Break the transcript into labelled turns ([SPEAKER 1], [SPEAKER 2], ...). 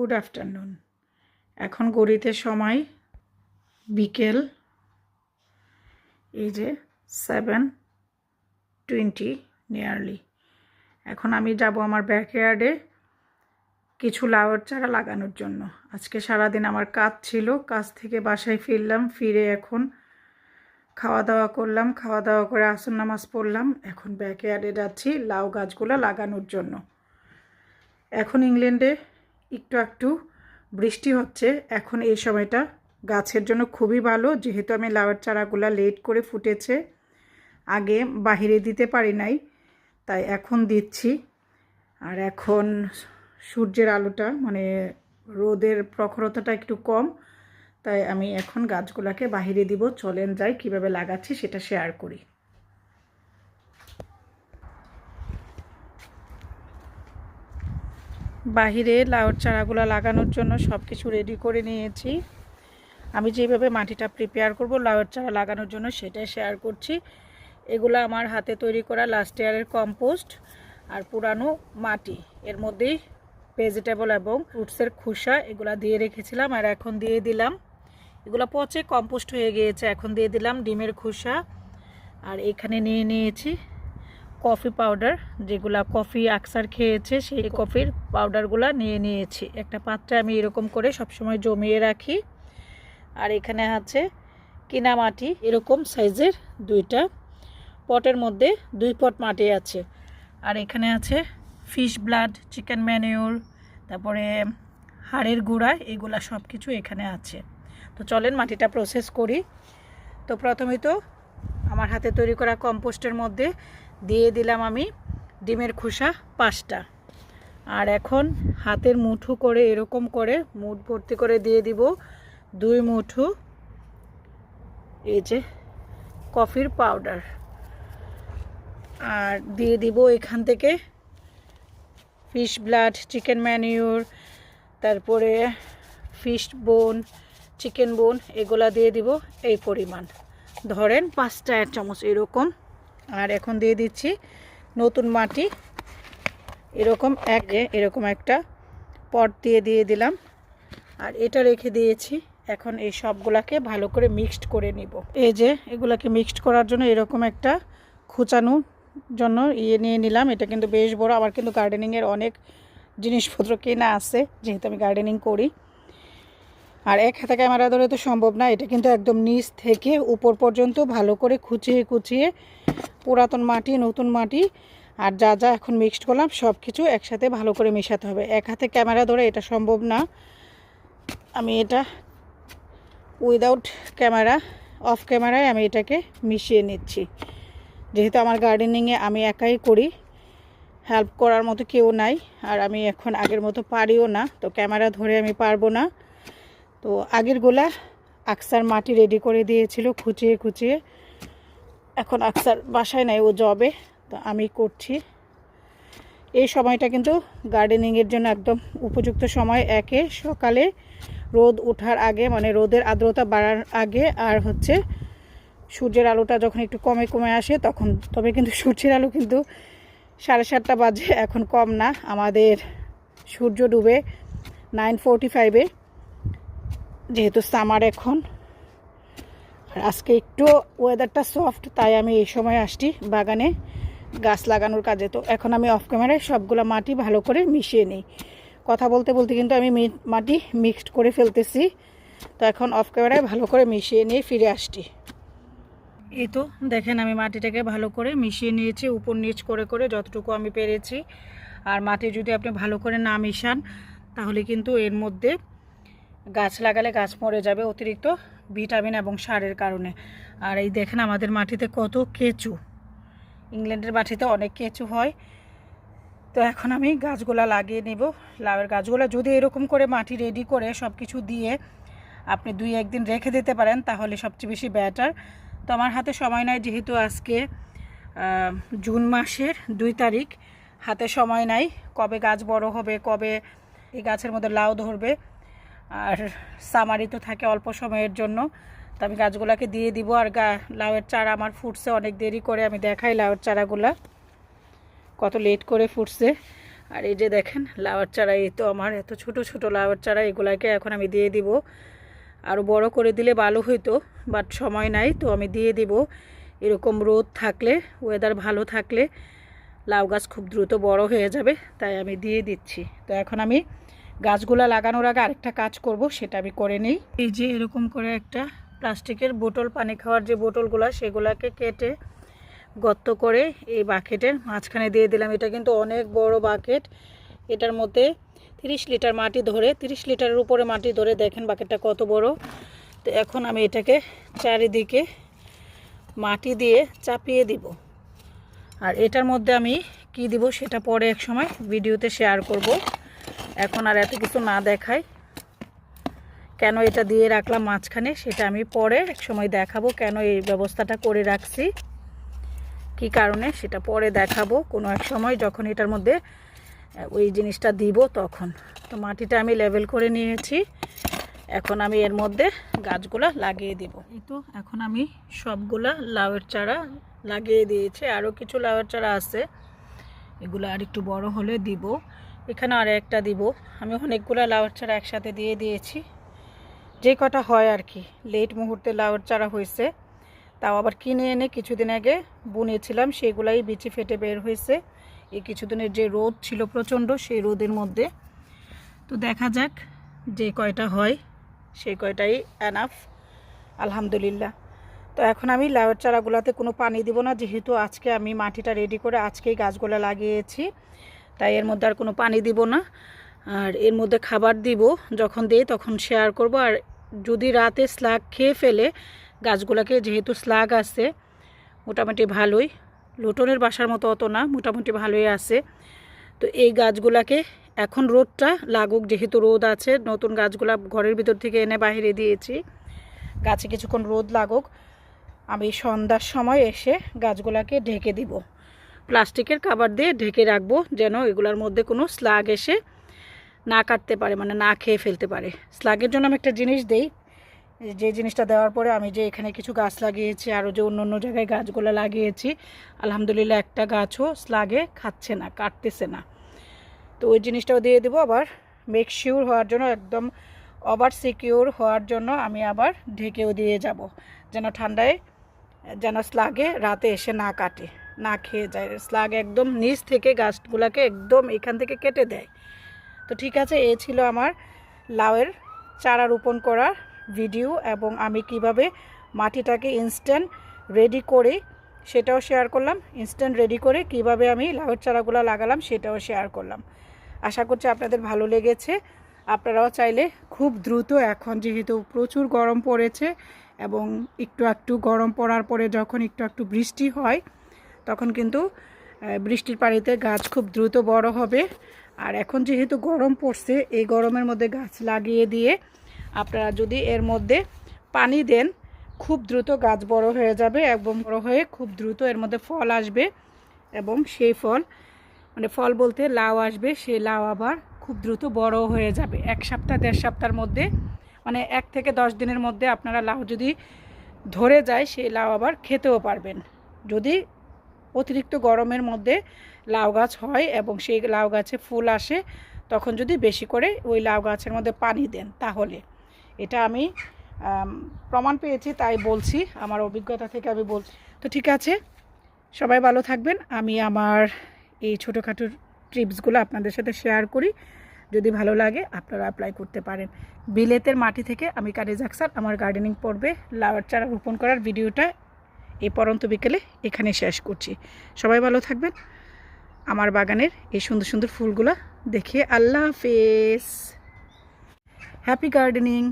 [SPEAKER 1] Good afternoon. এখন ঘড়িতে সময় বিকেল এই যে 7:20 নিয়ারলি। এখন আমি যাব আমার ব্যাকইয়ার্ডে কিছু লাউয়ের চারা লাগানোর জন্য। আজকে সারাদিন আমার কাজ ছিল, কাজ থেকে বাসায় ফিরলাম, ফিরে এখন খাওয়া দাওয়া করলাম, খাওয়া দাওয়া করে আসর নামাজ পড়লাম। এখন ব্যাকইয়ার্ডে যাচ্ছি লাউ গাছগুলো লাগানোর জন্য। এখন ইংল্যান্ডে একটু একটু বৃষ্টি হচ্ছে, এখন এই সময়টা গাছের জন্য খুবই ভালো, যেহেতু আমি লাউয়ের চারাগুলো লেট করে ফুটেছে, আগে বাহিরে দিতে পারি নাই, তাই এখন দিচ্ছি। আর এখন সূর্যের আলোটা মানে রোদের প্রখরতাটা একটু কম, তাই আমি এখন গাছগুলোকে বাহিরে দিব। চলেন যাই কিভাবে লাগাচ্ছি সেটা শেয়ার করি। বাহিরে লাউয়ের চারাগুলো লাগানোর জন্য সব কিছু রেডি করে নিয়েছি। আমি যেভাবে মাটিটা প্রিপেয়ার করব লাউয়ের চারা লাগানোর জন্য সেটাই শেয়ার করছি। এগুলো আমার হাতে তৈরি করা লাস্ট ইয়ারের কম্পোস্ট আর পুরানো মাটি, এর মধ্যেই ভেজিটেবল এবং ফ্রুটসের খোসা এগুলো দিয়ে রেখেছিলাম। আর এখন দিয়ে দিলাম, এগুলো পচে কম্পোস্ট হয়ে গিয়েছে, এখন দিয়ে দিলাম ডিমের খোসা। আর এখানে নিয়ে নিয়েছি কফি পাউডার, যেগুলা কফি আকসার খেয়েছে সেই কফির পাউডারগুলো নিয়ে নিয়েছি। একটা পাত্রে আমি এরকম করে সবসময় জমিয়ে রাখি। আর এখানে আছে কিনা মাটি, এরকম সাইজের দুইটা পটের মধ্যে 2 পট মাটি আছে। আর এখানে আছে ফিশ ব্লাড, চিকেন ম্যানিউর, তারপরে হাড়ের গুঁড়া, এগুলা সব কিছু এখানে আছে। তো চলেন মাটিটা প্রসেস করি। তো প্রথমে তো আমার হাতে তৈরি করা কম্পোস্টের মধ্যে দিয়ে দিলাম আমি ডিমের খোসা 5টা। আর এখন হাতের মুঠো করে এরকম করে মুঠ ভর্তি করে দিয়ে দিব 2 মুঠো এই যে কফির পাউডার। আর দিয়ে দিব এখান থেকে ফিশ ব্লাড, চিকেন ম্যানিউর, তারপরে ফিশ বোন, চিকেন বোন, এগুলা দিয়ে দিব এই পরিমাণ, ধরেন 5টা চামচ এরকম। আর এখন দিয়ে দিচ্ছি নতুন মাটি, এরকম একটা পট দিয়ে দিলাম। আর এটা রেখে দিয়েছি। এখন এই সবগুলাকে ভালো করে মিক্সড করে নিব। এই যে এগুলাকে মিক্সড করার জন্য এরকম একটা খুঁচানোর জন্য নিয়ে নিলাম। এটা কিন্তু বেশ বড়, আমার কিন্তু গার্ডেনিংয়ের অনেক জিনিসপত্র কেনা আছে, যেহেতু আমি গার্ডেনিং করি। আর এক হাতে ক্যামেরা ধরে তো সম্ভব না, এটা কিন্তু একদম নিচ থেকে উপর পর্যন্ত ভালো করে খুঁচিয়ে পুরাতন মাটি, নতুন মাটি আর যা যা এখন মিক্সড করলাম সব কিছু একসাথে ভালো করে মেশাতে হবে। এক হাতে ক্যামেরা ধরে এটা সম্ভব না, আমি এটা উইদাউট ক্যামেরা, অফ ক্যামেরায় আমি এটাকে মিশিয়ে নিচ্ছি। যেহেতু আমার গার্ডেনিংয়ে আমি একাই করি, হেল্প করার মতো কেউ নাই, আর আমি এখন আগের মতো পারিও না, তো ক্যামেরা ধরে আমি পারবো না। তো আগেরগুলা আকসার মাটি রেডি করে দিয়েছিল খুঁচিয়ে। এখন আকসার বাসায় নাই, ও জবে, তো আমি করছি। এই সময়টা কিন্তু গার্ডেনিংয়ের জন্য একদম উপযুক্ত সময়। একে সকালে রোদ ওঠার আগে, মানে রোদের আর্দ্রতা বাড়ার আগে, আর হচ্ছে সূর্যের আলোটা যখন একটু কমে আসে তখন। তবে কিন্তু সূর্যের আলো কিন্তু 7:30 বাজে, এখন কম না, আমাদের সূর্য ডুবে 9:45-এ, যেহেতু সামার এখন। আর আজকে একটু ওয়েদারটা সফট, তাই আমি এই সময় আসছি বাগানে গাছ লাগানোর কাজে। তো এখন আমি অফ ক্যামেরায় সবগুলো মাটি ভালো করে মিশিয়ে নিই। কথা বলতে কিন্তু আমি মাটি মিক্সড করে ফেলতেছি। তো এখন অফ ক্যামেরায় ভালো করে মিশিয়ে নিয়ে ফিরে আসছি। এই তো দেখেন আমি মাটিটাকে ভালো করে মিশিয়ে নিয়েছি, উপর নিচ করে যতটুকু আমি পেরেছি। আর মাটি যদি আপনি ভালো করে না মিশান তাহলে কিন্তু এর মধ্যে গাছ লাগালে গাছ মরে যাবে, অতিরিক্ত ভিটামিন এবং সারের কারণে। আর এই দেখেন আমাদের মাটিতে কত কেঁচু, ইংল্যান্ডের মাটিতে অনেক কেঁচু হয়। তো এখন আমি গাছগুলা লাগিয়ে নেব। লাউয়ের গাছগুলা যদি এরকম করে মাটি রেডি করে সব কিছু দিয়ে আপনি 2-1 দিন রেখে দিতে পারেন তাহলে সবচেয়ে বেশি বেটার। তো আমার হাতে সময় নাই, যেহেতু আজকে জুন মাসের 2 তারিখ, হাতে সময় নাই। কবে গাছ বড় হবে, কবে এই গাছের মধ্যে লাউ ধরবে, আর সামারি তো থাকে অল্প সময়ের জন্য, তো আমি গাছগুলাকে দিয়ে দিব। আর লাউয়ের চারা আমার ফুটছে অনেক দেরি করে, আমি দেখাই লাউয়ের চারাগুলা কত লেট করে ফুটছে। আর এই যে দেখেন লাউয়ের চারা, এই তো আমার এত ছোট ছোট লাউয়ের চারা, এগুলাকে এখন আমি দিয়ে দিব। আরও বড় করে দিলে ভালো হইতো, বাট সময় নাই, তো আমি দিয়ে দিব। এরকম রোদ থাকলে, ওয়েদার ভালো থাকলে লাউ গাছ খুব দ্রুত বড় হয়ে যাবে, তাই আমি দিয়ে দিচ্ছি। তো এখন আমি গাছগুলা লাগানোর আগে আরেকটা কাজ করব, সেটা আমি করে নিই। এই যে এরকম করে একটা প্লাস্টিকের বোতল, পানি খাওয়ার যে বোতলগুলো, সেগুলোকে কেটে গর্ত করে এই বাকেটের মাঝখানে দিয়ে দিলাম। এটা কিন্তু অনেক বড় বাকেট, এটার মধ্যে 30 লিটার মাটি ধরে, 30 লিটারের উপরে মাটি ধরে, দেখেন বাকেটটা কত বড়। তো এখন আমি এটাকে চারিদিকে মাটি দিয়ে চাপিয়ে দিব। আর এটার মধ্যে আমি কি দিব সেটা পরে এক সময় ভিডিওতে শেয়ার করব। এখন আর এত কিছু না দেখাই, কেন এটা দিয়ে রাখলাম মাঝখানে সেটা আমি পরে এক সময় দেখাবো। কেন এই ব্যবস্থাটা করে রাখছি, কি কারণে, সেটা পরে দেখাবো কোনো এক সময়, যখন এটার মধ্যে ওই জিনিসটা দিব তখন। তো মাটিটা আমি লেভেল করে নিয়েছি, এখন আমি এর মধ্যে গাছগুলা লাগিয়ে দিব। এই তো এখন আমি সবগুলা লাউয়ের চারা লাগিয়ে দিয়েছি। আরও কিছু লাউয়ের চারা আছে, এগুলো আর একটু বড় হলে দিব। এখানে আর একটা দিব। আমি অনেকগুলো লাউয়ের চারা একসাথে দিয়ে দিয়েছি, যে কটা হয় আর কি। লেট মুহূর্তে লাউয়ের চারা হয়েছে, তাও আবার কিনে এনে কিছুদিন আগে বুনেছিলাম, সেগুলাই বিচি ফেটে বের হয়েছে। এই কিছুদিনের যে রোদ ছিল প্রচণ্ড, সেই রোদের মধ্যে। তো দেখা যাক যে কয়টা হয়, সেই কয়টাই এনাফ, আলহামদুলিল্লাহ। তো এখন আমি লাউয়ের চারাগুলোতে কোনো পানি দিব না, যেহেতু আজকে আমি মাটিটা রেডি করে আজকেই গাছগুলো লাগিয়েছি, তাই এর মধ্যে আর কোনো পানি দিব না। আর এর মধ্যে খাবার দিব, যখন দিই তখন শেয়ার করব। আর যদি রাতে স্লাগ খেয়ে ফেলে গাছগুলোকে, যেহেতু স্লাগ আছে মোটামুটি ভালোই, লুটনের বাসার মতো অত না, মোটামুটি ভালোই আছে। তো এই গাছগুলাকে এখন রোদটা লাগুক, যেহেতু রোদ আছে, নতুন গাছগুলা ঘরের ভিতর থেকে এনে বাইরে দিয়েছি, গাছে কিছুক্ষণ রোদ লাগুক। আমি সন্ধ্যার সময় এসে গাছগুলাকে ঢেকে দিব, প্লাস্টিকের কভার দিয়ে ঢেকে রাখবো, যেন এগুলোর মধ্যে কোনো স্লাগ এসে না কাটতে পারে, মানে না খেয়ে ফেলতে পারে। স্লাগের জন্য আমি একটা জিনিস দেই, যে জিনিসটা দেওয়ার পরে আমি যে এখানে কিছু গাছ লাগিয়েছি, আরও যে অন্য অন্য জায়গায় গাছগুলো লাগিয়েছি, আলহামদুলিল্লাহ একটা গাছও স্লাগে খাচ্ছে না, কাটতেছে না। তো ওই জিনিসটাও দিয়ে দেবো। আবার মেক শিওর হওয়ার জন্য, একদম ওভার সিকিউর হওয়ার জন্য আমি আবার ঢেকেও দিয়ে যাব, যেন ঠান্ডায় যেন স্লাগে রাতে এসে না কাটে, না খেয়ে যায়। স্লাগ একদম নিচ থেকে গাছগুলোকে একদম এখান থেকে কেটে দেয়। তো ঠিক আছে, এই ছিল আমার লাউয়ের চারা রোপণ করার ভিডিও, এবং আমি কিভাবে মাটিটাকে ইনস্ট্যান্ট রেডি করে সেটাও শেয়ার করলাম। ইনস্ট্যান্ট রেডি করে কিভাবে আমি লাউয়ের চারাগুলো লাগালাম সেটাও শেয়ার করলাম। আশা করছি আপনাদের ভালো লেগেছে। আপনারাও চাইলে খুব দ্রুত, এখন যেহেতু প্রচুর গরম পড়েছে, এবং একটু একটু গরম পড়ার পরে যখন একটু একটু বৃষ্টি হয়, তখন কিন্তু বৃষ্টির পানিতে গাছ খুব দ্রুত বড় হবে। আর এখন যেহেতু গরম পড়ছে, এই গরমের মধ্যে গাছ লাগিয়ে দিয়ে আপনারা যদি এর মধ্যে পানি দেন, খুব দ্রুত গাছ বড় হয়ে যাবে, এবং বড় হয়ে খুব দ্রুত এর মধ্যে ফল আসবে। এবং সেই ফল, মানে ফল বলতে লাউ আসবে, সেই লাউ আবার খুব দ্রুত বড় হয়ে যাবে। 1 সপ্তাহ 1.5 সপ্তাহের মধ্যে, মানে 1 থেকে 10 দিনের মধ্যে আপনারা লাউ যদি ধরে যায়, সেই লাউ আবার খেতেও পারবেন। যদি অতিরিক্ত গরমের মধ্যে লাউ গাছ হয় এবং সেই লাউ গাছে ফুল আসে, তখন যদি বেশি করে ওই লাউ গাছের মধ্যে পানি দেন, তাহলে। এটা আমি প্রমাণ পেয়েছি, তাই বলছি, আমার অভিজ্ঞতা থেকে আমি বলছি। তো ঠিক আছে, সবাই ভালো থাকবেন। আমি আমার এই ছোটোখাটো টিপসগুলো আপনাদের সাথে শেয়ার করি, যদি ভালো লাগে আপনারা অ্যাপ্লাই করতে পারেন। বিলেতের মাটি থেকে আমি কারিজ আক্তার আমার গার্ডেনিং পর্বে লাউয়ের চারা রোপণ করার ভিডিওটা এই পরন্ত বিকেলে এখানে শেষ করছি। সবাই ভালো থাকবেন, আমার বাগানের এই সুন্দর সুন্দর ফুলগুলো দেখে। আল্লাহ হাফেজ, হ্যাপি গার্ডেনিং।